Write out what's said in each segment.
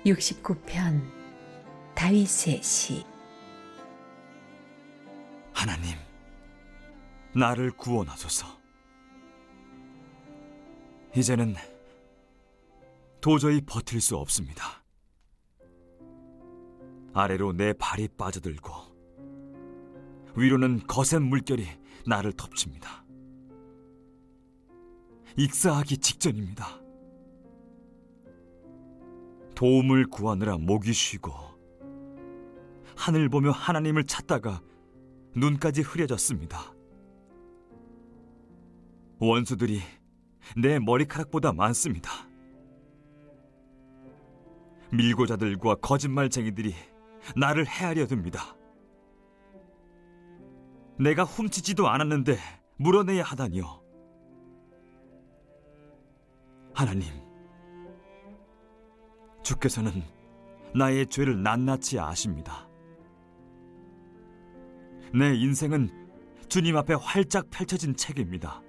69편 다윗의 시. 하나님, 나를 구원하소서. 이제는 도저히 버틸 수 없습니다. 아래로 내 발이 빠져들고 위로는 거센 물결이 나를 덮칩니다. 익사하기 직전입니다. 도움을 구하느라 목이 쉬고 하늘 보며 하나님을 찾다가 눈까지 흐려졌습니다. 원수들이 내 머리카락보다 많습니다. 밀고자들과 거짓말쟁이들이 나를 해하려 듭니다. 내가 훔치지도 않았는데 물어내야 하다니요. 하나님, 주께서는 나의 죄를 낱낱이 아십니다. 내 인생은 주님 앞에 활짝 펼쳐진 책입니다.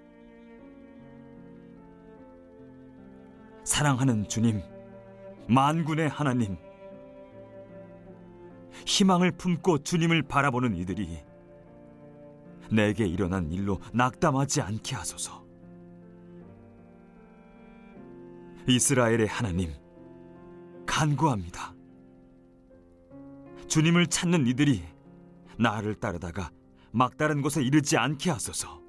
사랑하는 주님, 만군의 하나님, 희망을 품고 주님을 바라보는 이들이 내게 일어난 일로 낙담하지 않게 하소서. 이스라엘의 하나님, 간구합니다. 주님을 찾는 이들이 나를 따르다가 막다른 곳에 이르지 않게 하소서.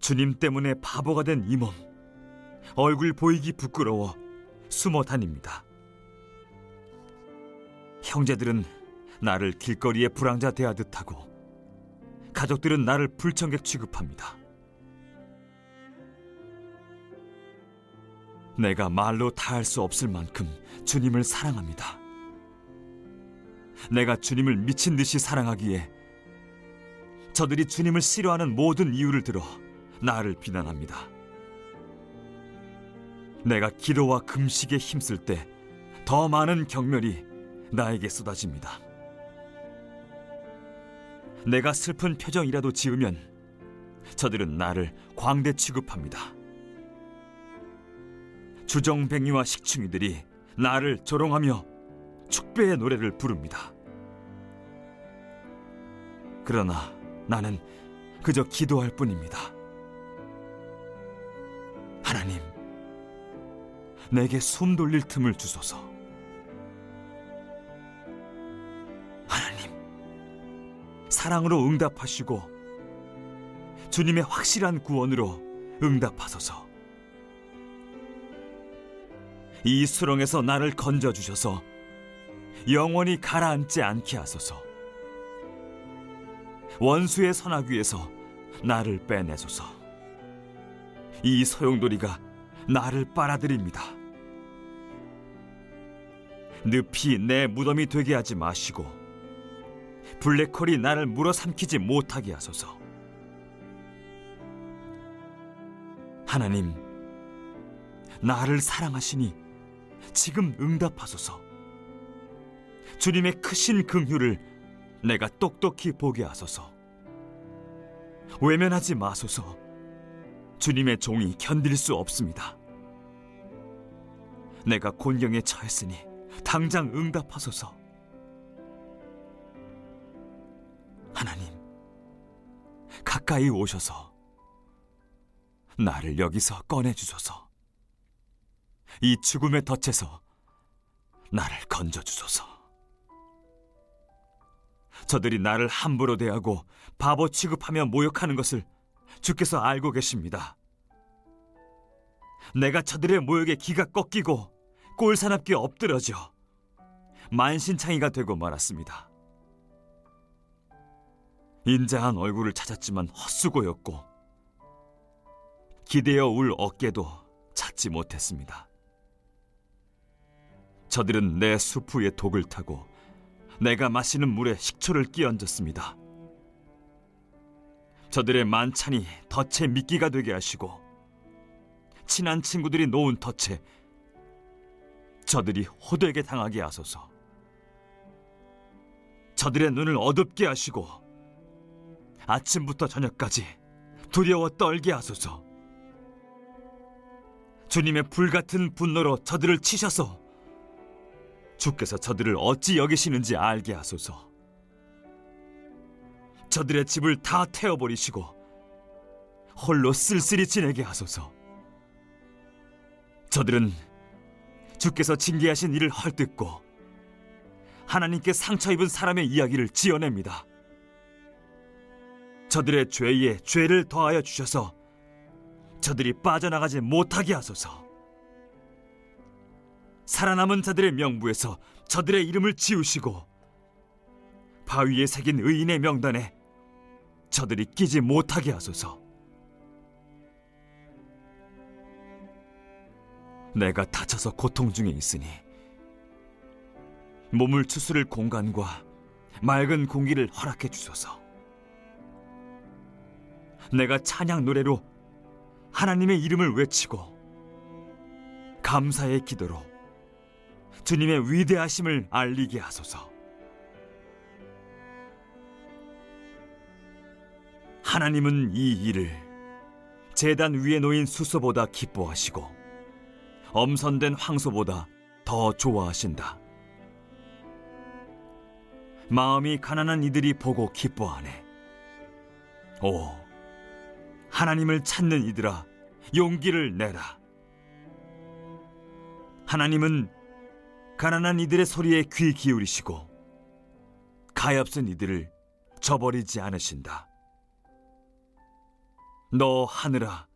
주님 때문에 바보가 된 이 몸, 얼굴 보이기 부끄러워 숨어 다닙니다. 형제들은 나를 길거리에 불황자 대하듯 하고 가족들은 나를 불청객 취급합니다. 내가 말로 다할 수 없을 만큼 주님을 사랑합니다. 내가 주님을 미친 듯이 사랑하기에 저들이 주님을 싫어하는 모든 이유를 들어 나를 비난합니다. 내가 기도와 금식에 힘쓸 때 더 많은 경멸이 나에게 쏟아집니다. 내가 슬픈 표정이라도 지으면 저들은 나를 광대 취급합니다. 주정뱅이와 식충이들이 나를 조롱하며 축배의 노래를 부릅니다. 그러나 나는 그저 기도할 뿐입니다. 하나님, 내게 숨 돌릴 틈을 주소서. 하나님, 사랑으로 응답하시고 주님의 확실한 구원으로 응답하소서. 이 수렁에서 나를 건져주셔서 영원히 가라앉지 않게 하소서. 원수의 선악위에서 나를 빼내소서. 이 소용돌이가 나를 빨아들입니다. 늪이 내 무덤이 되게 하지 마시고 블랙홀이 나를 물어삼키지 못하게 하소서. 하나님, 나를 사랑하시니 지금 응답하소서. 주님의 크신 긍휼을 내가 똑똑히 보게 하소서. 외면하지 마소서. 주님의 종이 견딜 수 없습니다. 내가 곤경에 처했으니 당장 응답하소서. 하나님, 가까이 오셔서 나를 여기서 꺼내주소서. 이 죽음의 덫에서 나를 건져주소서. 저들이 나를 함부로 대하고 바보 취급하며 모욕하는 것을 주께서 알고 계십니다. 내가 저들의 모욕에 기가 꺾이고 꼴사납게 엎드러져 만신창이가 되고 말았습니다. 인자한 얼굴을 찾았지만 헛수고였고 기대어 울 어깨도 찾지 못했습니다. 저들은 내 수프에 독을 타고 내가 마시는 물에 식초를 끼얹었습니다. 저들의 만찬이 덫에 미끼가 되게 하시고 친한 친구들이 놓은 덫에 저들이 호되게 당하게 하소서. 저들의 눈을 어둡게 하시고 아침부터 저녁까지 두려워 떨게 하소서. 주님의 불같은 분노로 저들을 치셔서 주께서 저들을 어찌 여기시는지 알게 하소서. 저들의 집을 다 태워버리시고 홀로 쓸쓸히 지내게 하소서. 저들은 주께서 징계하신 일을 헐뜯고 하나님께 상처 입은 사람의 이야기를 지어냅니다. 저들의 죄에 죄를 더하여 주셔서 저들이 빠져나가지 못하게 하소서. 살아남은 자들의 명부에서 저들의 이름을 지우시고 바위에 새긴 의인의 명단에 저들이 끼지 못하게 하소서. 내가 다쳐서 고통 중에 있으니 몸을 추스를 공간과 맑은 공기를 허락해 주소서. 내가 찬양 노래로 하나님의 이름을 외치고 감사의 기도로 주님의 위대하심을 알리게 하소서. 하나님은 이 일을 제단 위에 놓인 수소보다 기뻐하시고 엄선된 황소보다 더 좋아하신다. 마음이 가난한 이들이 보고 기뻐하네. 오, 하나님을 찾는 이들아, 용기를 내라. 하나님은 가난한 이들의 소리에 귀 기울이시고 가엾은 이들을 저버리지 않으신다. 너 하늘아,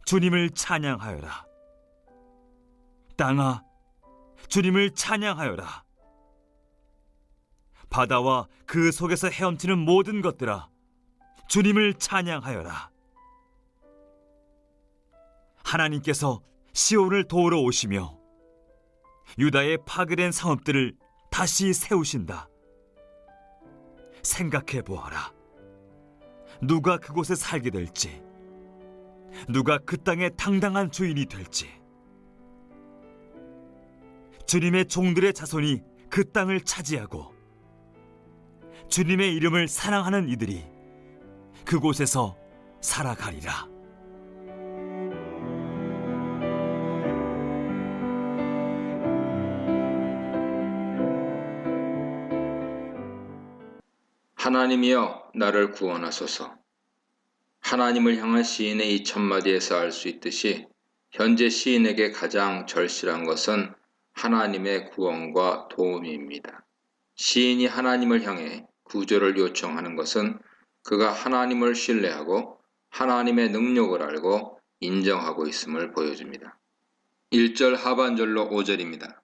주님을 찬양하여라. 땅아, 주님을 찬양하여라. 바다와 그 속에서 헤엄치는 모든 것들아, 주님을 찬양하여라. 하나님께서 시온을 도우러 오시며 유다의 파괴된 성읍들을 다시 세우신다. 생각해 보아라. 누가 그곳에 살게 될지, 누가 그 땅의 당당한 주인이 될지. 주님의 종들의 자손이 그 땅을 차지하고 주님의 이름을 사랑하는 이들이 그곳에서 살아가리라. 하나님이여 나를 구원하소서. 하나님을 향한 시인의 이 첫마디에서 알 수 있듯이 현재 시인에게 가장 절실한 것은 하나님의 구원과 도움입니다. 시인이 하나님을 향해 구조를 요청하는 것은 그가 하나님을 신뢰하고 하나님의 능력을 알고 인정하고 있음을 보여줍니다. 1절 하반절로 5절입니다.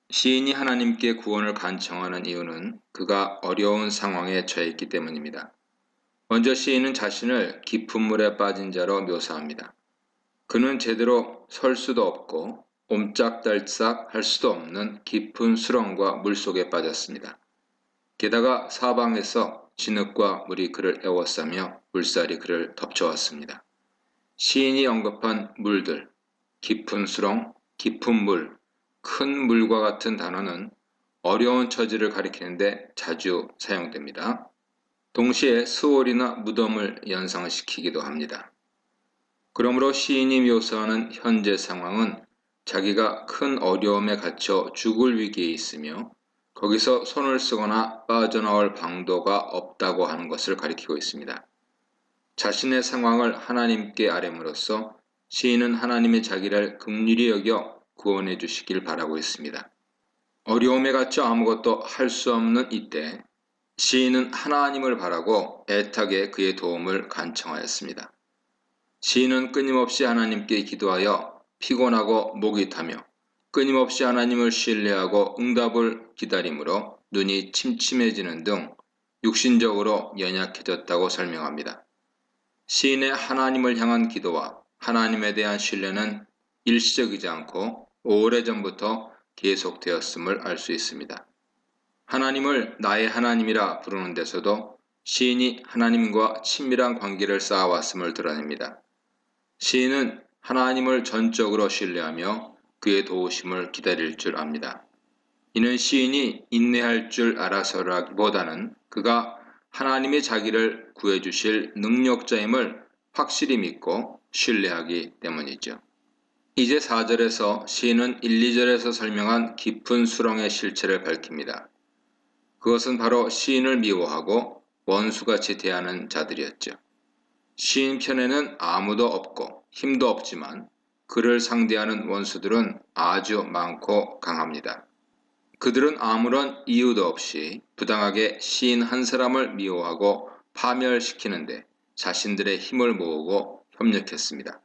시인이 하나님께 구원을 간청하는 이유는 그가 어려운 상황에 처했기 때문입니다. 먼저 시인은 자신을 깊은 물에 빠진 자로 묘사합니다. 그는 제대로 설 수도 없고 옴짝달싹 할 수도 없는 깊은 수렁과 물속에 빠졌습니다. 게다가 사방에서 진흙과 물이 그를 에워싸며 물살이 그를 덮쳐왔습니다. 시인이 언급한 물들, 깊은 수렁, 깊은 물, 큰 물과 같은 단어는 어려운 처지를 가리키는데 자주 사용됩니다. 동시에 스월이나 무덤을 연상시키기도 합니다. 그러므로 시인이 묘사하는 현재 상황은 자기가 큰 어려움에 갇혀 죽을 위기에 있으며 거기서 손을 쓰거나 빠져나올 방도가 없다고 하는 것을 가리키고 있습니다. 자신의 상황을 하나님께 아뢰므로써 시인은 하나님의 자기를 긍휼히 여겨 구원해 주시길 바라고 있습니다. 어려움에 갇혀 아무것도 할 수 없는 이때 시인은 하나님을 바라고 애타게 그의 도움을 간청하였습니다. 시인은 끊임없이 하나님께 기도하여 피곤하고 목이 타며 끊임없이 하나님을 신뢰하고 응답을 기다리므로 눈이 침침해지는 등 육신적으로 연약해졌다고 설명합니다. 시인의 하나님을 향한 기도와 하나님에 대한 신뢰는 일시적이지 않고 오래전부터 계속되었음을 알 수 있습니다. 하나님을 나의 하나님이라 부르는 데서도 시인이 하나님과 친밀한 관계를 쌓아왔음을 드러냅니다. 시인은 하나님을 전적으로 신뢰하며 그의 도우심을 기다릴 줄 압니다. 이는 시인이 인내할 줄 알아서라기보다는 그가 하나님이 자기를 구해주실 능력자임을 확실히 믿고 신뢰하기 때문이죠. 이제 4절에서 시인은 1, 2절에서 설명한 깊은 수렁의 실체를 밝힙니다. 그것은 바로 시인을 미워하고 원수같이 대하는 자들이었죠. 시인 편에는 아무도 없고 힘도 없지만 그를 상대하는 원수들은 아주 많고 강합니다. 그들은 아무런 이유도 없이 부당하게 시인 한 사람을 미워하고 파멸시키는데 자신들의 힘을 모으고 협력했습니다.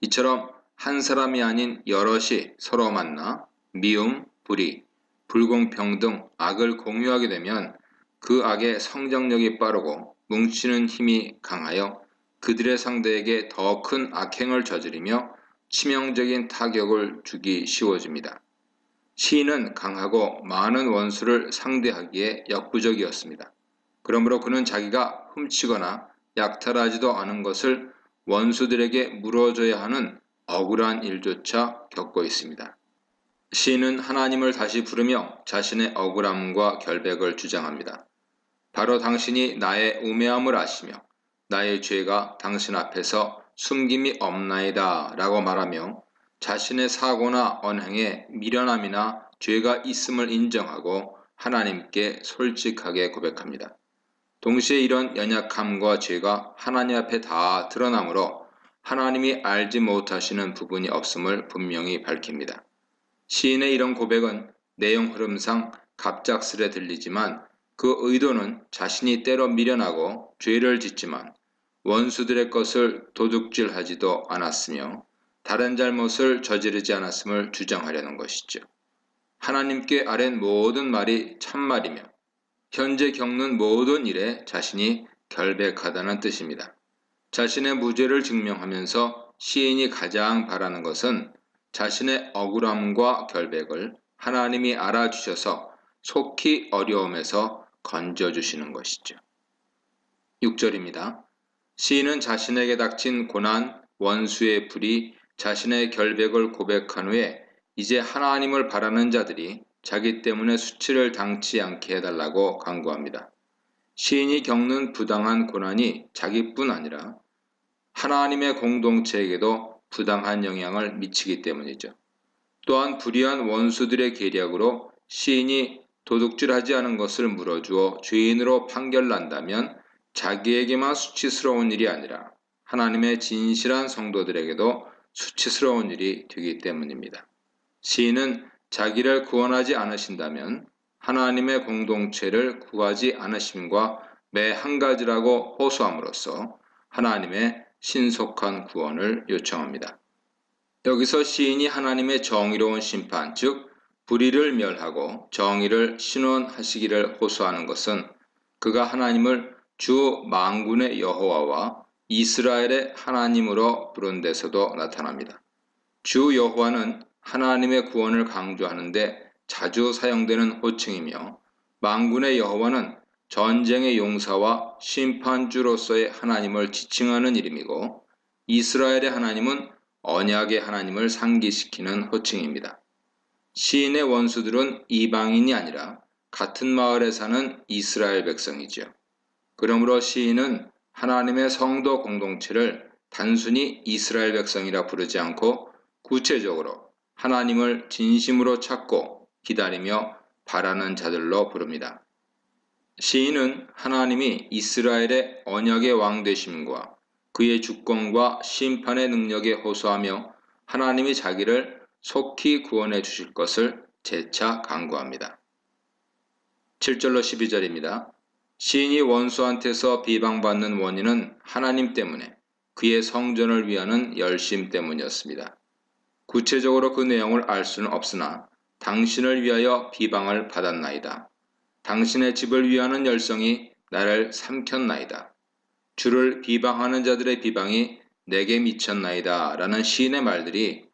이처럼 한 사람이 아닌 여럿이 서로 만나 미움, 불의, 불공평 등 악을 공유하게 되면 그 악의 성장력이 빠르고 뭉치는 힘이 강하여 그들의 상대에게 더 큰 악행을 저지르며 치명적인 타격을 주기 쉬워집니다. 시인은 강하고 많은 원수를 상대하기에 역부족이었습니다. 그러므로 그는 자기가 훔치거나 약탈하지도 않은 것을 원수들에게 물어줘야 하는 억울한 일조차 겪고 있습니다. 시인은 하나님을 다시 부르며 자신의 억울함과 결백을 주장합니다. 바로 당신이 나의 우매함을 아시며 나의 죄가 당신 앞에서 숨김이 없나이다 라고 말하며 자신의 사고나 언행에 미련함이나 죄가 있음을 인정하고 하나님께 솔직하게 고백합니다. 동시에 이런 연약함과 죄가 하나님 앞에 다 드러나므로 하나님이 알지 못하시는 부분이 없음을 분명히 밝힙니다. 시인의 이런 고백은 내용 흐름상 갑작스레 들리지만 그 의도는 자신이 때로 미련하고 죄를 짓지만 원수들의 것을 도둑질하지도 않았으며 다른 잘못을 저지르지 않았음을 주장하려는 것이죠. 하나님께 아랜 모든 말이 참말이며 현재 겪는 모든 일에 자신이 결백하다는 뜻입니다. 자신의 무죄를 증명하면서 시인이 가장 바라는 것은 자신의 억울함과 결백을 하나님이 알아주셔서 속히 어려움에서 건져주시는 것이죠. 6절입니다. 시인은 자신에게 닥친 고난, 원수의 불이 자신의 결백을 고백한 후에 이제 하나님을 바라는 자들이 자기 때문에 수치를 당치 않게 해달라고 간구합니다. 시인이 겪는 부당한 고난이 자기뿐 아니라 하나님의 공동체에게도 부당한 영향을 미치기 때문이죠. 또한 불의한 원수들의 계략으로 시인이 도둑질하지 않은 것을 물어주어 죄인으로 판결난다면 자기에게만 수치스러운 일이 아니라 하나님의 진실한 성도들에게도 수치스러운 일이 되기 때문입니다. 시인은 자기를 구원하지 않으신다면 하나님의 공동체를 구하지 않으심과 매 한 가지라고 호소함으로써 하나님의 신속한 구원을 요청합니다. 여기서 시인이 하나님의 정의로운 심판, 즉 불의를 멸하고 정의를 신원하시기를 호소하는 것은 그가 하나님을 주 만군의 여호와와 이스라엘의 하나님으로 부른 데서도 나타납니다. 주 여호와는 하나님의 구원을 강조하는데 자주 사용되는 호칭이며 만군의 여호와는 전쟁의 용사와 심판주로서의 하나님을 지칭하는 이름이고 이스라엘의 하나님은 언약의 하나님을 상기시키는 호칭입니다. 시인의 원수들은 이방인이 아니라 같은 마을에 사는 이스라엘 백성이지요. 그러므로 시인은 하나님의 성도 공동체를 단순히 이스라엘 백성이라 부르지 않고 구체적으로 하나님을 진심으로 찾고 기다리며 바라는 자들로 부릅니다. 시인은 하나님이 이스라엘의 언약의 왕 되심과 그의 주권과 심판의 능력에 호소하며 하나님이 자기를 속히 구원해 주실 것을 재차 간구합니다. 7절로 12절입니다. 시인이 원수한테서 비방받는 원인은 하나님 때문에 그의 성전을 위하는 열심 때문이었습니다. 구체적으로 그 내용을 알 수는 없으나 당신을 위하여 비방을 받았나이다. 당신의 집을 위하는 열성이 나를 삼켰나이다. 주를 비방하는 자들의 비방이 내게 미쳤나이다 라는 시인의 말들이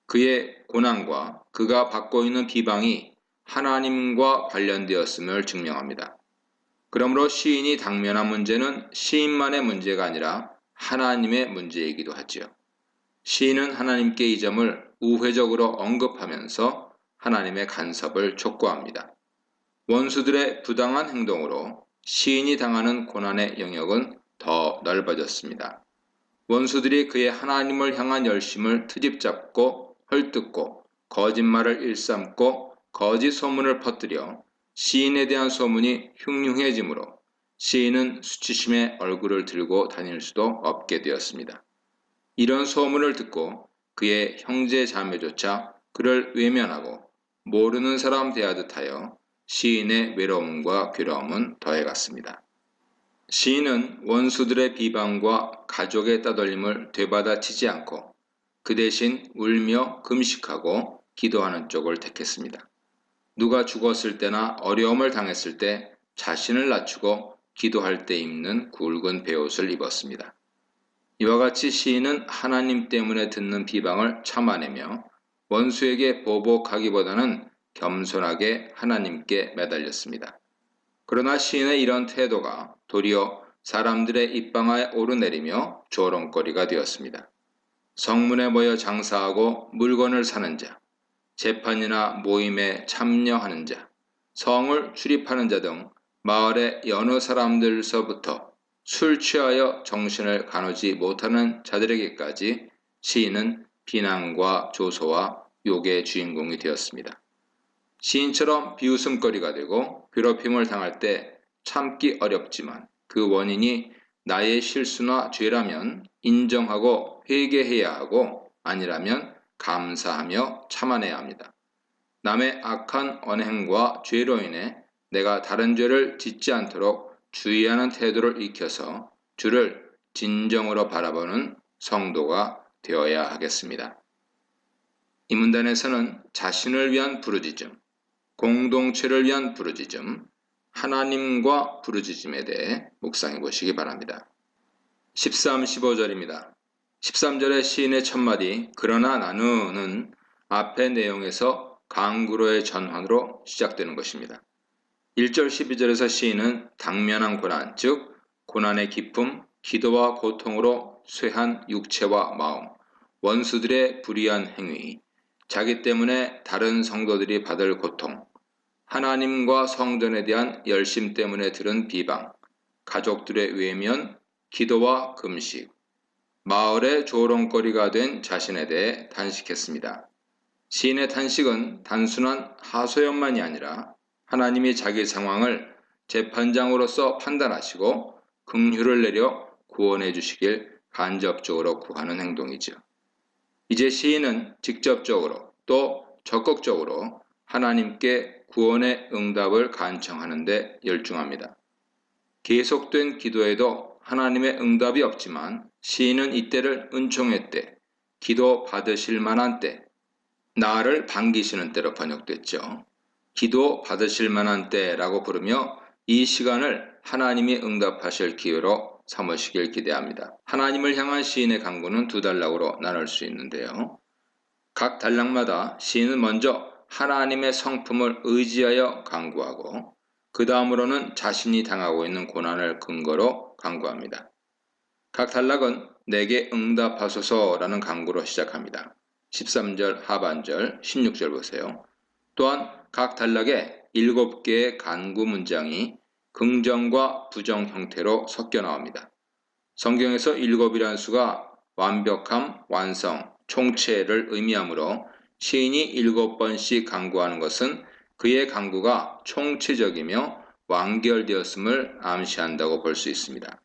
그의 고난과 그가 받고 있는 비방이 하나님과 관련되었음을 증명합니다. 그러므로 시인이 당면한 문제는 시인만의 문제가 아니라 하나님의 문제이기도 하지요. 시인은 하나님께 이 점을 우회적으로 언급하면서 하나님의 간섭을 촉구합니다. 원수들의 부당한 행동으로 시인이 당하는 고난의 영역은 더 넓어졌습니다. 원수들이 그의 하나님을 향한 열심을 트집잡고 헐뜯고 거짓말을 일삼고 거짓 소문을 퍼뜨려 시인에 대한 소문이 흉흉해지므로 시인은 수치심에 얼굴을 들고 다닐 수도 없게 되었습니다. 이런 소문을 듣고 그의 형제 자매조차 그를 외면하고 모르는 사람 대하듯 하여 시인의 외로움과 괴로움은 더해갔습니다. 시인은 원수들의 비방과 가족의 따돌림을 되받아치지 않고 그 대신 울며 금식하고 기도하는 쪽을 택했습니다. 누가 죽었을 때나 어려움을 당했을 때 자신을 낮추고 기도할 때 입는 굵은 베옷을 입었습니다. 이와 같이 시인은 하나님 때문에 듣는 비방을 참아내며 원수에게 보복하기보다는 겸손하게 하나님께 매달렸습니다. 그러나 시인의 이런 태도가 도리어 사람들의 입방아에 오르내리며 조롱거리가 되었습니다. 성문에 모여 장사하고 물건을 사는 자, 재판이나 모임에 참여하는 자, 성을 출입하는 자 등 마을의 여느 사람들서부터 술 취하여 정신을 가누지 못하는 자들에게까지 시인은 비난과 조소와 욕의 주인공이 되었습니다. 시인처럼 비웃음거리가 되고 괴롭힘을 당할 때 참기 어렵지만 그 원인이 나의 실수나 죄라면 인정하고 회개해야 하고 아니라면 감사하며 참아내야 합니다. 남의 악한 언행과 죄로 인해 내가 다른 죄를 짓지 않도록 주의하는 태도를 익혀서 주를 진정으로 바라보는 성도가 되어야 하겠습니다. 이 문단에서는 자신을 위한 부르짖음, 공동체를 위한 부르짖음, 하나님과 부르짖음에 대해 묵상해 보시기 바랍니다. 13, 15절입니다. 13절의 시인의 첫마디 그러나 나는은 앞의 내용에서 강구로의 전환으로 시작되는 것입니다. 1절 12절에서 시인은 당면한 고난, 즉 고난의 기쁨, 기도와 고통으로 쇠한 육체와 마음, 원수들의 불의한 행위, 자기 때문에 다른 성도들이 받을 고통, 하나님과 성전에 대한 열심 때문에 들은 비방, 가족들의 외면, 기도와 금식, 마을의 조롱거리가 된 자신에 대해 탄식했습니다. 시인의 탄식은 단순한 하소연만이 아니라 하나님이 자기 상황을 재판장으로서 판단하시고 긍휼을 내려 구원해 주시길 간접적으로 구하는 행동이죠. 이제 시인은 직접적으로 또 적극적으로 하나님께 구원의 응답을 간청하는 데 열중합니다. 계속된 기도에도 하나님의 응답이 없지만 시인은 이때를 은총의 때, 기도 받으실 만한 때, 나를 반기시는 때로 번역됐죠. 기도 받으실 만한 때라고 부르며 이 시간을 하나님이 응답하실 기회로 삼으시길 기대합니다. 하나님을 향한 시인의 간구는 두 단락으로 나눌 수 있는데요. 각 단락마다 시인은 먼저 하나님의 성품을 의지하여 간구하고 그 다음으로는 자신이 당하고 있는 고난을 근거로 간구합니다. 각 단락은 내게 응답하소서라는 간구로 시작합니다. 13절 하반절 16절 보세요. 또한 각 단락에 7개의 간구 문장이 긍정과 부정 형태로 섞여 나옵니다. 성경에서 7이라는 수가 완벽함, 완성, 총체를 의미하므로 시인이 7번씩 간구하는 것은 그의 간구가 총체적이며 완결되었음을 암시한다고 볼 수 있습니다.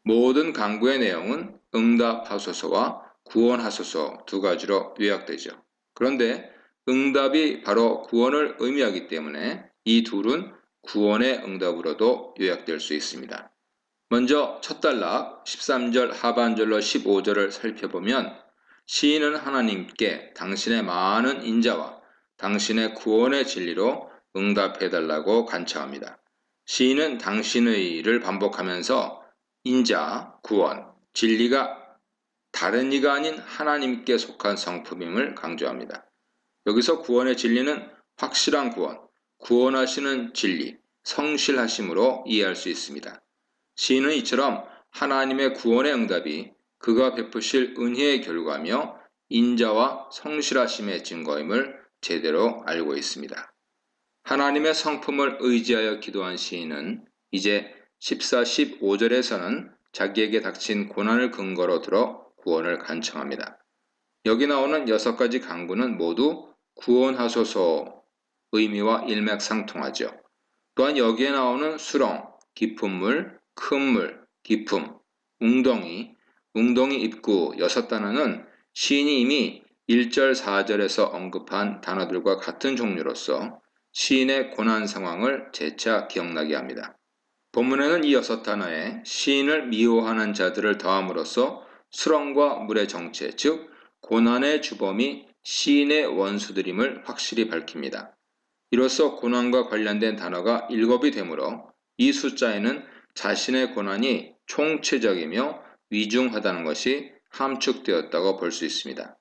모든 간구의 내용은 응답하소서와 구원하소서 두 가지로 요약되죠. 그런데 응답이 바로 구원을 의미하기 때문에 이 둘은 구원의 응답으로도 요약될 수 있습니다. 먼저 첫 단락 13절 하반절로 15절을 살펴보면 시인은 하나님께 당신의 많은 인자와 당신의 구원의 진리로 응답해달라고 간청합니다. 시인은 당신의 일을 반복하면서 인자, 구원, 진리가 다른 이가 아닌 하나님께 속한 성품임을 강조합니다. 여기서 구원의 진리는 확실한 구원, 구원하시는 진리, 성실하심으로 이해할 수 있습니다. 시인은 이처럼 하나님의 구원의 응답이 그가 베푸실 은혜의 결과며 인자와 성실하심의 증거임을 제대로 알고 있습니다. 하나님의 성품을 의지하여 기도한 시인은 이제 14, 15절에서는 자기에게 닥친 고난을 근거로 들어 구원을 간청합니다. 여기 나오는 6가지 강구는 모두 구원하소서 의미와 일맥상통하죠. 또한 여기에 나오는 수렁, 깊은 물, 큰 물, 깊음, 웅덩이, 웅덩이 입구 6단어는 시인이 이미 1절, 4절에서 언급한 단어들과 같은 종류로서 시인의 고난 상황을 재차 기억나게 합니다. 본문에는 이 6단어에 시인을 미워하는 자들을 더함으로써 수렁과 물의 정체, 즉 고난의 주범이 시인의 원수들임을 확실히 밝힙니다. 이로써 고난과 관련된 단어가 7이 되므로 이 숫자에는 자신의 고난이 총체적이며 위중하다는 것이 함축되었다고 볼 수 있습니다.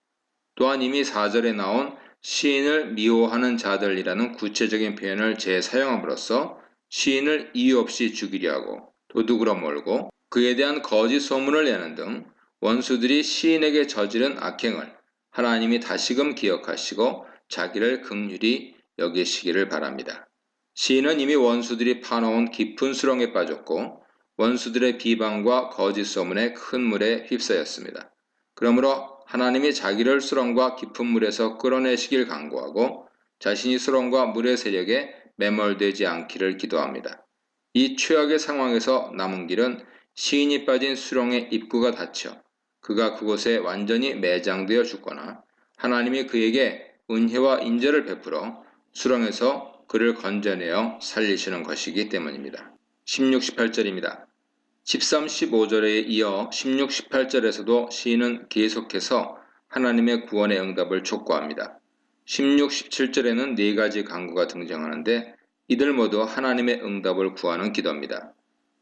또한 이미 4절에 나온 시인을 미워하는 자들이라는 구체적인 표현을 재사용함으로써 시인을 이유 없이 죽이려 하고 도둑으로 몰고 그에 대한 거짓 소문을 내는 등 원수들이 시인에게 저지른 악행을 하나님이 다시금 기억하시고 자기를 긍휼히 여기시기를 바랍니다. 시인은 이미 원수들이 파놓은 깊은 수렁에 빠졌고 원수들의 비방과 거짓 소문에 큰 물에 휩싸였습니다. 그러므로 하나님이 자기를 수렁과 깊은 물에서 끌어내시길 간구하고 자신이 수렁과 물의 세력에 매몰되지 않기를 기도합니다. 이 최악의 상황에서 남은 길은 시인이 빠진 수렁의 입구가 닫혀 그가 그곳에 완전히 매장되어 죽거나 하나님이 그에게 은혜와 인자를 베풀어 수렁에서 그를 건져내어 살리시는 것이기 때문입니다. 16, 18절입니다. 13, 15절에 이어 16, 18절에서도 시인은 계속해서 하나님의 구원의 응답을 촉구합니다. 16, 17절에는 4가지 간구가 등장하는데 이들 모두 하나님의 응답을 구하는 기도입니다.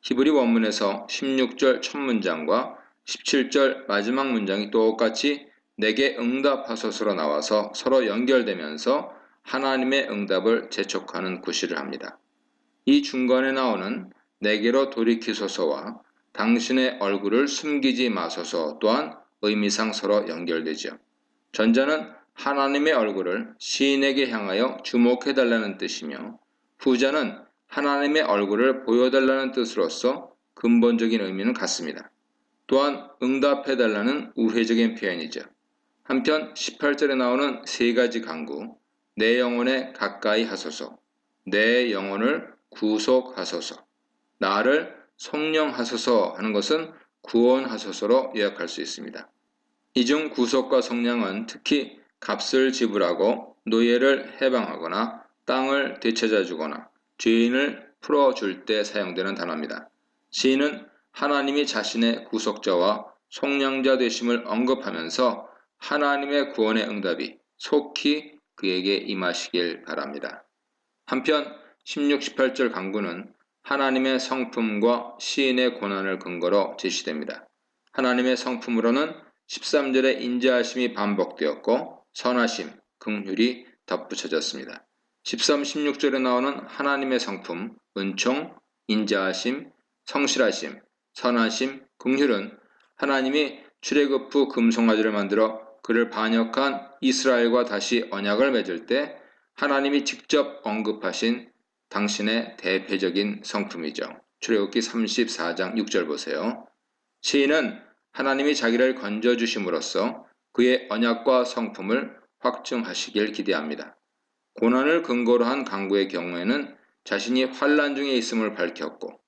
히브리 원문에서 16절 첫 문장과 17절 마지막 문장이 똑같이 내게 응답하소서로 나와서 서로 연결되면서 하나님의 응답을 재촉하는 구실을 합니다. 이 중간에 나오는 내게로 돌이키소서와 당신의 얼굴을 숨기지 마소서 또한 의미상 서로 연결되죠. 전자는 하나님의 얼굴을 시인에게 향하여 주목해달라는 뜻이며 후자는 하나님의 얼굴을 보여달라는 뜻으로서 근본적인 의미는 같습니다. 또한 응답해달라는 우회적인 표현이죠. 한편 18절에 나오는 3가지 간구, 내 영혼에 가까이 하소서, 내 영혼을 구속하소서, 나를 성령하소서 하는 것은 구원하소서로 요약할 수 있습니다. 이 중 구속과 성령은 특히 값을 지불하고 노예를 해방하거나 땅을 되찾아주거나 죄인을 풀어줄 때 사용되는 단어입니다. 시인은 하나님이 자신의 구속자와 속량자 되심을 언급하면서 하나님의 구원의 응답이 속히 그에게 임하시길 바랍니다. 한편 16, 18절 간구는 하나님의 성품과 시인의 고난을 근거로 제시됩니다. 하나님의 성품으로는 13절의 인자하심이 반복되었고 선하심, 긍휼이 덧붙여졌습니다. 13, 16절에 나오는 하나님의 성품, 은총, 인자하심, 성실하심, 선하심, 긍휼은 하나님이 출애굽 후 금송아지를 만들어 그를 반역한 이스라엘과 다시 언약을 맺을 때 하나님이 직접 언급하신 당신의 대표적인 성품이죠. 출애굽기 34장 6절 보세요. 시인은 하나님이 자기를 건져주심으로써 그의 언약과 성품을 확증하시길 기대합니다. 고난을 근거로 한 간구의 경우에는 자신이 환난 중에 있음을 밝혔고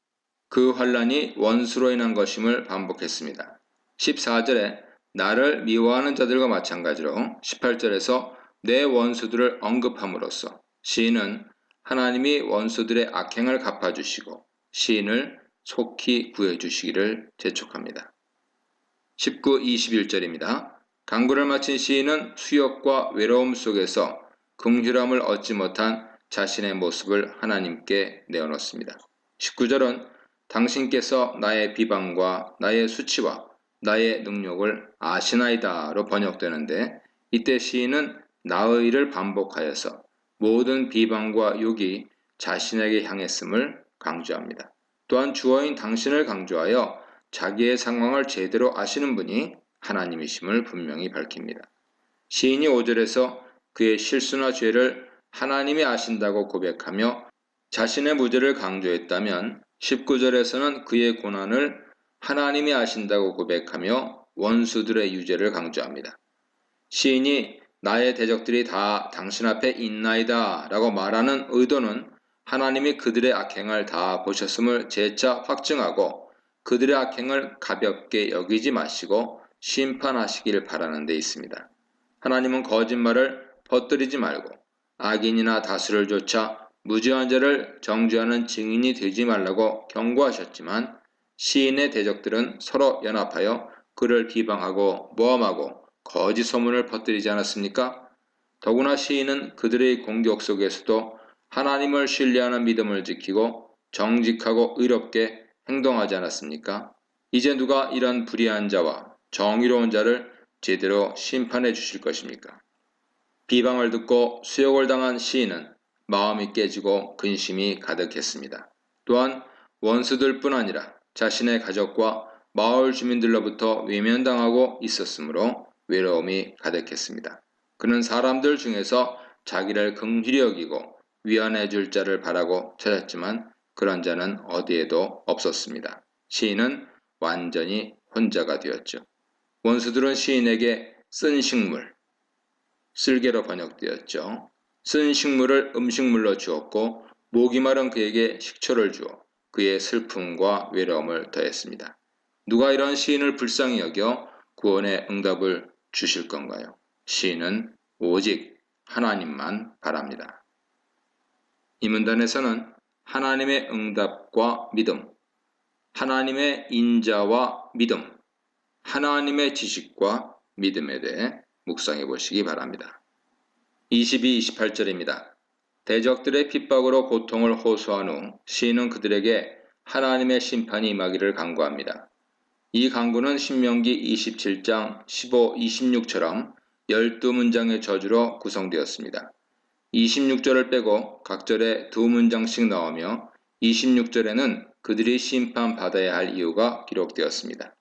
그 환난이 원수로 인한 것임을 반복했습니다. 14절에 나를 미워하는 자들과 마찬가지로 18절에서 내 원수들을 언급함으로써 시인은 하나님이 원수들의 악행을 갚아주시고 시인을 속히 구해주시기를 재촉합니다. 19, 21절입니다. 간구를 마친 시인은 수욕과 외로움 속에서 긍휼함을 얻지 못한 자신의 모습을 하나님께 내어놓습니다. 19절은 당신께서 나의 비방과 나의 수치와 나의 능력을 아시나이다로 번역되는데 이때 시인은 나의를 반복하여서 모든 비방과 욕이 자신에게 향했음을 강조합니다. 또한 주어인 당신을 강조하여 자기의 상황을 제대로 아시는 분이 하나님이심을 분명히 밝힙니다. 시인이 5절에서 그의 실수나 죄를 하나님이 아신다고 고백하며 자신의 무죄를 강조했다면 19절에서는 그의 고난을 하나님이 아신다고 고백하며 원수들의 유죄를 강조합니다. 시인이 나의 대적들이 다 당신 앞에 있나이다 라고 말하는 의도는 하나님이 그들의 악행을 다 보셨음을 재차 확증하고 그들의 악행을 가볍게 여기지 마시고 심판하시길 바라는 데 있습니다. 하나님은 거짓말을 퍼뜨리지 말고 악인이나 다수를 쫓아 무죄한 자를 정죄하는 증인이 되지 말라고 경고하셨지만 시인의 대적들은 서로 연합하여 그를 비방하고 모함하고 거짓 소문을 퍼뜨리지 않았습니까? 더구나 시인은 그들의 공격 속에서도 하나님을 신뢰하는 믿음을 지키고 정직하고 의롭게 행동하지 않았습니까? 이제 누가 이런 불의한 자와 정의로운 자를 제대로 심판해 주실 것입니까? 비방을 듣고 수욕을 당한 시인은 마음이 깨지고 근심이 가득했습니다. 또한 원수들뿐 아니라 자신의 가족과 마을 주민들로부터 외면당하고 있었으므로 외로움이 가득했습니다. 그는 사람들 중에서 자기를 긍휼히 여기고 위안해 줄 자를 바라고 찾았지만 그런 자는 어디에도 없었습니다. 시인은 완전히 혼자가 되었죠. 원수들은 시인에게 쓴 식물, 쓸개로 번역되었죠. 쓴 식물을 음식물로 주었고 목이 마른 그에게 식초를 주어 그의 슬픔과 외로움을 더했습니다. 누가 이런 시인을 불쌍히 여겨 구원의 응답을 주실 건가요? 시인은 오직 하나님만 바랍니다. 이 문단에서는 하나님의 응답과 믿음, 하나님의 인자와 믿음, 하나님의 지식과 믿음에 대해 묵상해 보시기 바랍니다. 22, 28절입니다. 대적들의 핍박으로 고통을 호소한 후 시인은 그들에게 하나님의 심판이 임하기를 간구합니다. 이 간구는 신명기 27장 15, 26처럼 12문장의 저주로 구성되었습니다. 26절을 빼고 각 절에 2문장씩 나오며 26절에는 그들이 심판받아야 할 이유가 기록되었습니다.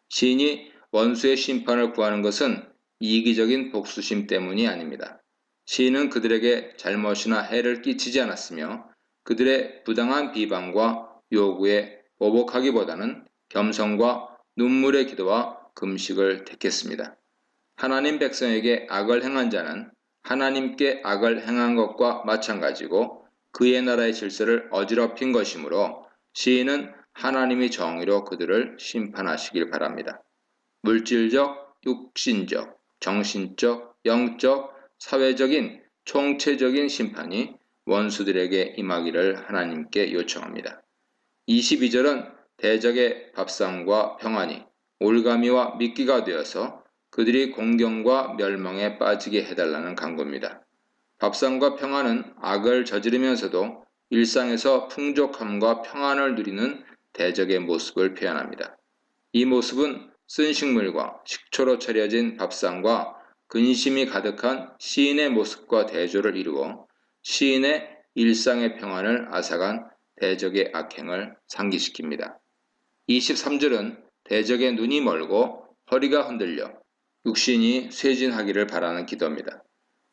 시인이 원수의 심판을 구하는 것은 이기적인 복수심 때문이 아닙니다. 시인은 그들에게 잘못이나 해를 끼치지 않았으며 그들의 부당한 비방과 요구에 보복하기보다는 겸손과 눈물의 기도와 금식을 택했습니다. 하나님 백성에게 악을 행한 자는 하나님께 악을 행한 것과 마찬가지고 그의 나라의 질서를 어지럽힌 것이므로 시인은 하나님이 정의로 그들을 심판하시길 바랍니다. 물질적, 육신적, 정신적, 영적, 사회적인, 총체적인 심판이 원수들에게 임하기를 하나님께 요청합니다. 22절은 대적의 밥상과 평안이 올가미와 미끼가 되어서 그들이 공경과 멸망에 빠지게 해달라는 간구입니다. 밥상과 평안은 악을 저지르면서도 일상에서 풍족함과 평안을 누리는 대적의 모습을 표현합니다. 이 모습은 쓴 식물과 식초로 차려진 밥상과 근심이 가득한 시인의 모습과 대조를 이루어 시인의 일상의 평안을 앗아간 대적의 악행을 상기시킵니다. 23절은 대적의 눈이 멀고 허리가 흔들려 육신이 쇠진하기를 바라는 기도입니다.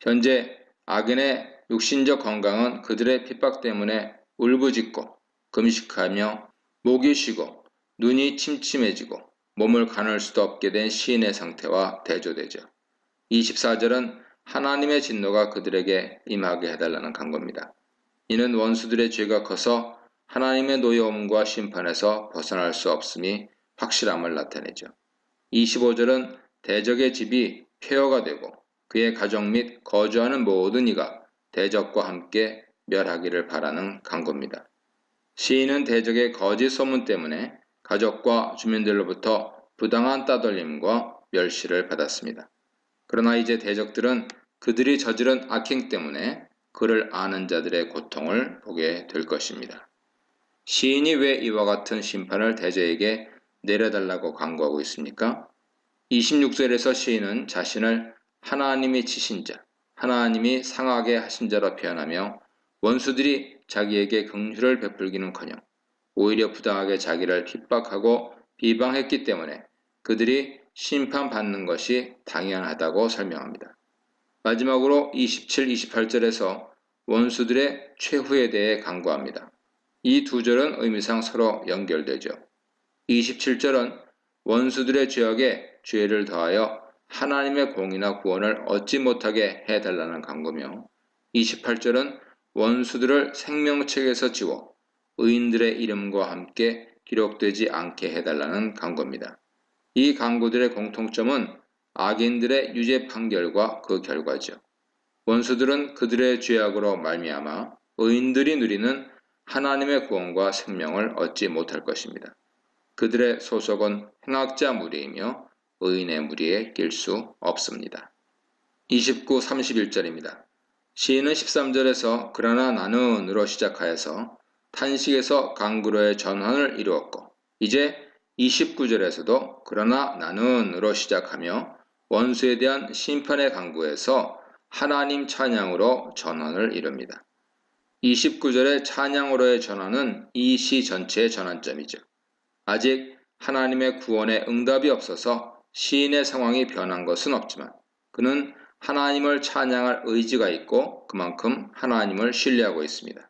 현재 악인의 육신적 건강은 그들의 핍박 때문에 울부짖고 금식하며 목이 쉬고 눈이 침침해지고 몸을 가눌 수도 없게 된 시인의 상태와 대조되죠. 24절은 하나님의 진노가 그들에게 임하게 해달라는 간구입니다. 이는 원수들의 죄가 커서 하나님의 노여움과 심판에서 벗어날 수 없음이 확실함을 나타내죠. 25절은 대적의 집이 폐허가 되고 그의 가족 및 거주하는 모든 이가 대적과 함께 멸하기를 바라는 간구입니다. 시인은 대적의 거짓 소문 때문에 가족과 주민들로부터 부당한 따돌림과 멸시를 받았습니다. 그러나 이제 대적들은 그들이 저지른 악행 때문에 그를 아는 자들의 고통을 보게 될 것입니다. 시인이 왜 이와 같은 심판을 대적에게 내려달라고 간구하고 있습니까? 26절에서 시인은 자신을 하나님이 치신 자, 하나님이 상하게 하신 자로 표현하며 원수들이 자기에게 긍휼을 베풀기는커녕 오히려 부당하게 자기를 핍박하고 비방했기 때문에 그들이 심판받는 것이 당연하다고 설명합니다. 마지막으로 27, 28절에서 원수들의 최후에 대해 간구합니다. 이 두 절은 의미상 서로 연결되죠. 27절은 원수들의 죄악에 죄를 더하여 하나님의 공의나 구원을 얻지 못하게 해달라는 간구며 28절은 원수들을 생명책에서 지워 의인들의 이름과 함께 기록되지 않게 해달라는 간구입니다. 이 간구들의 공통점은 악인들의 유죄 판결과 그 결과죠. 원수들은 그들의 죄악으로 말미암아 의인들이 누리는 하나님의 구원과 생명을 얻지 못할 것입니다. 그들의 소속은 행악자 무리이며 의인의 무리에 낄 수 없습니다. 29, 31절입니다. 시인은 13절에서 그러나 나는으로 시작하여서 탄식에서 강구로의 전환을 이루었고 이제 29절에서도 그러나 나는으로 시작하며 원수에 대한 심판의 강구에서 하나님 찬양으로 전환을 이룹니다. 29절의 찬양으로의 전환은 이 시 전체의 전환점이죠. 아직 하나님의 구원에 응답이 없어서 시인의 상황이 변한 것은 없지만 그는 하나님을 찬양할 의지가 있고 그만큼 하나님을 신뢰하고 있습니다.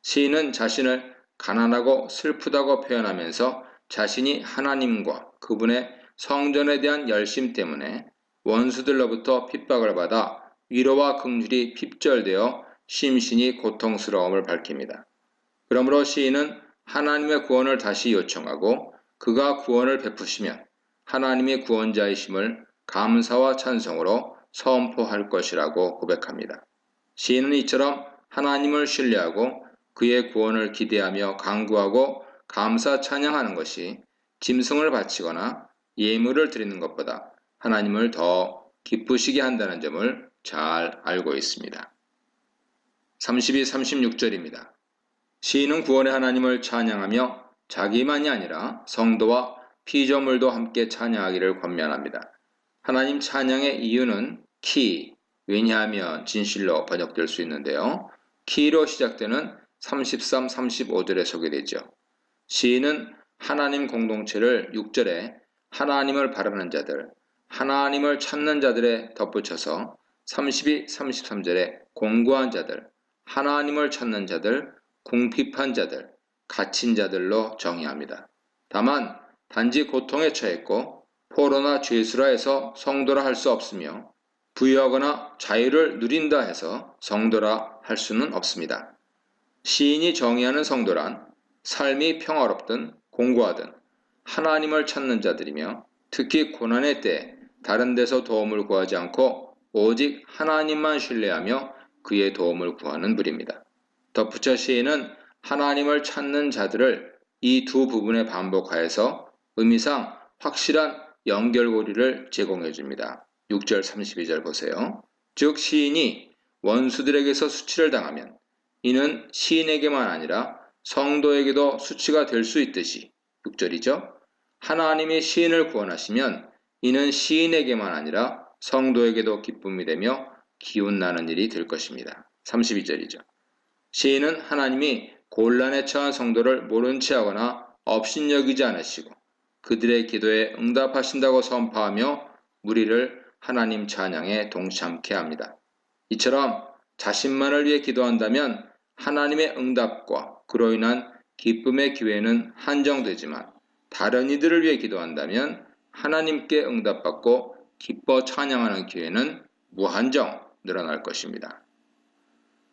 시인은 자신을 가난하고 슬프다고 표현하면서 자신이 하나님과 그분의 성전에 대한 열심 때문에 원수들로부터 핍박을 받아 위로와 긍휼이 핍절되어 심신이 고통스러움을 밝힙니다. 그러므로 시인은 하나님의 구원을 다시 요청하고 그가 구원을 베푸시면 하나님이 구원자이심을 감사와 찬송으로 선포할 것이라고 고백합니다. 시인은 이처럼 하나님을 신뢰하고 그의 구원을 기대하며 간구하고 감사 찬양하는 것이 짐승을 바치거나 예물을 드리는 것보다 하나님을 더 기쁘시게 한다는 점을 잘 알고 있습니다. 32, 36절입니다. 시인은 구원의 하나님을 찬양하며 자기만이 아니라 성도와 피조물도 함께 찬양하기를 권면합니다. 하나님 찬양의 이유는 키, 왜냐하면 진실로 번역될 수 있는데요. 키로 시작되는 33, 35절에 소개되죠. 시인은 하나님 공동체를 6절에 하나님을 바라는 자들, 하나님을 찾는 자들에 덧붙여서 32, 33절에 공고한 자들, 하나님을 찾는 자들, 궁핍한 자들, 갇힌 자들로 정의합니다. 다만 단지 고통에 처했고 포로나 죄수라 해서 성도라 할 수 없으며 부유하거나 자유를 누린다 해서 성도라 할 수는 없습니다. 시인이 정의하는 성도란 삶이 평화롭든 공고하든 하나님을 찾는 자들이며 특히 고난의 때 다른 데서 도움을 구하지 않고 오직 하나님만 신뢰하며 그의 도움을 구하는 무리입니다. 덧붙여 시인은 하나님을 찾는 자들을 이 두 부분에 반복하여서 의미상 확실한 연결고리를 제공해 줍니다. 6절 32절 보세요. 즉 시인이 원수들에게서 수치를 당하면 이는 시인에게만 아니라 성도에게도 수치가 될 수 있듯이 6절이죠. 하나님이 시인을 구원하시면 이는 시인에게만 아니라 성도에게도 기쁨이 되며 기운나는 일이 될 것입니다. 32절이죠. 시인은 하나님이 곤란에 처한 성도를 모른 채 하거나 업신여기지 않으시고 그들의 기도에 응답하신다고 선포하며 무리를 하나님 찬양에 동참케 합니다. 이처럼 자신만을 위해 기도한다면 하나님의 응답과 그로 인한 기쁨의 기회는 한정되지만 다른 이들을 위해 기도한다면 하나님께 응답받고 기뻐 찬양하는 기회는 무한정 늘어날 것입니다.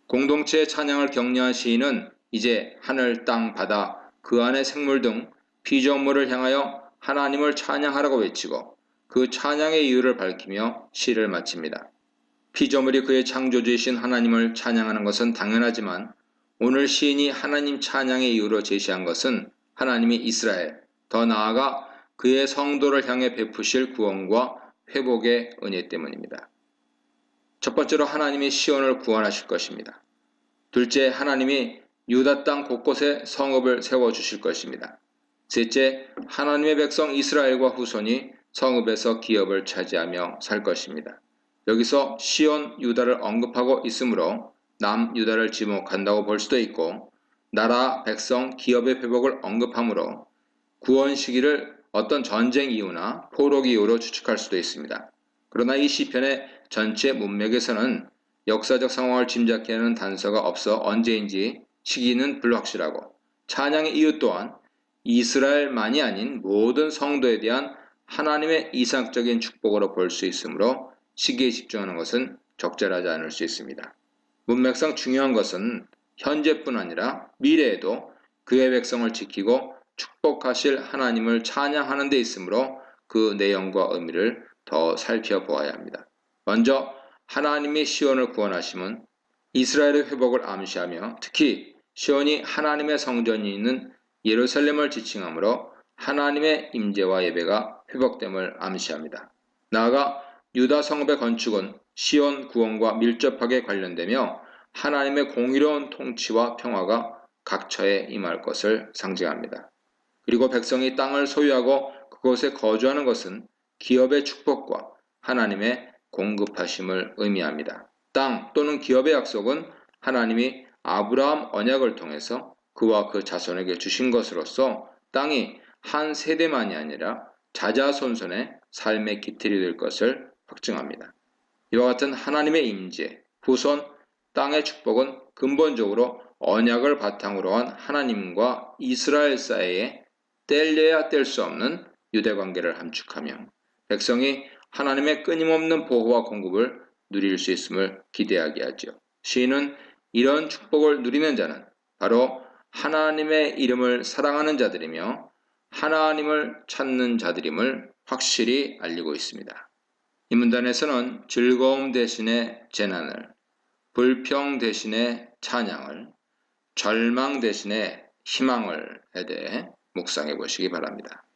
공동체의 찬양을 격려한 시인은 이제 하늘, 땅, 바다, 그 안의 생물 등 피조물을 향하여 하나님을 찬양하라고 외치고 그 찬양의 이유를 밝히며 시를 마칩니다. 피조물이 그의 창조주이신 하나님을 찬양하는 것은 당연하지만 오늘 시인이 하나님 찬양의 이유로 제시한 것은 하나님이 이스라엘, 더 나아가 그의 성도를 향해 베푸실 구원과 회복의 은혜 때문입니다. 첫 번째로 하나님이 시온을 구원하실 것입니다. 둘째, 하나님이 유다 땅 곳곳에 성읍을 세워주실 것입니다. 셋째, 하나님의 백성 이스라엘과 후손이 성읍에서 기업을 차지하며 살 것입니다. 여기서 시온 유다를 언급하고 있으므로 남유다를 지목한다고 볼 수도 있고 나라, 백성, 기업의 회복을 언급하므로 구원 시기를 어떤 전쟁 이유나 포로 이유로 추측할 수도 있습니다. 그러나 이 시편의 전체 문맥에서는 역사적 상황을 짐작케 하는 단서가 없어 언제인지 시기는 불확실하고 찬양의 이유 또한 이스라엘만이 아닌 모든 성도에 대한 하나님의 이상적인 축복으로 볼 수 있으므로 시기에 집중하는 것은 적절하지 않을 수 있습니다. 문맥상 중요한 것은 현재뿐 아니라 미래에도 그의 백성을 지키고 축복하실 하나님을 찬양하는 데 있으므로 그 내용과 의미를 더 살펴보아야 합니다. 먼저 하나님이 시온을 구원하심은 이스라엘의 회복을 암시하며 특히 시온이 하나님의 성전이 있는 예루살렘을 지칭하므로 하나님의 임재와 예배가 회복됨을 암시합니다. 나아가 유다 성읍의 건축은 시온 구원과 밀접하게 관련되며 하나님의 공의로운 통치와 평화가 각처에 임할 것을 상징합니다. 그리고 백성이 땅을 소유하고 그곳에 거주하는 것은 기업의 축복과 하나님의 공급하심을 의미합니다. 땅 또는 기업의 약속은 하나님이 아브라함 언약을 통해서 그와 그 자손에게 주신 것으로서 땅이 한 세대만이 아니라 자자손손의 삶의 기틀이 될 것을 확증합니다. 이와 같은 하나님의 임재, 후손, 땅의 축복은 근본적으로 언약을 바탕으로 한 하나님과 이스라엘 사이에 뗄래야 뗄 수 없는 유대관계를 함축하며 백성이 하나님의 끊임없는 보호와 공급을 누릴 수 있음을 기대하게 하죠. 시인은 이런 축복을 누리는 자는 바로 하나님의 이름을 사랑하는 자들이며 하나님을 찾는 자들임을 확실히 알리고 있습니다. 이 문단에서는 즐거움 대신에 재난을, 불평 대신에 찬양을, 절망 대신에 희망을 대해 묵상해 보시기 바랍니다.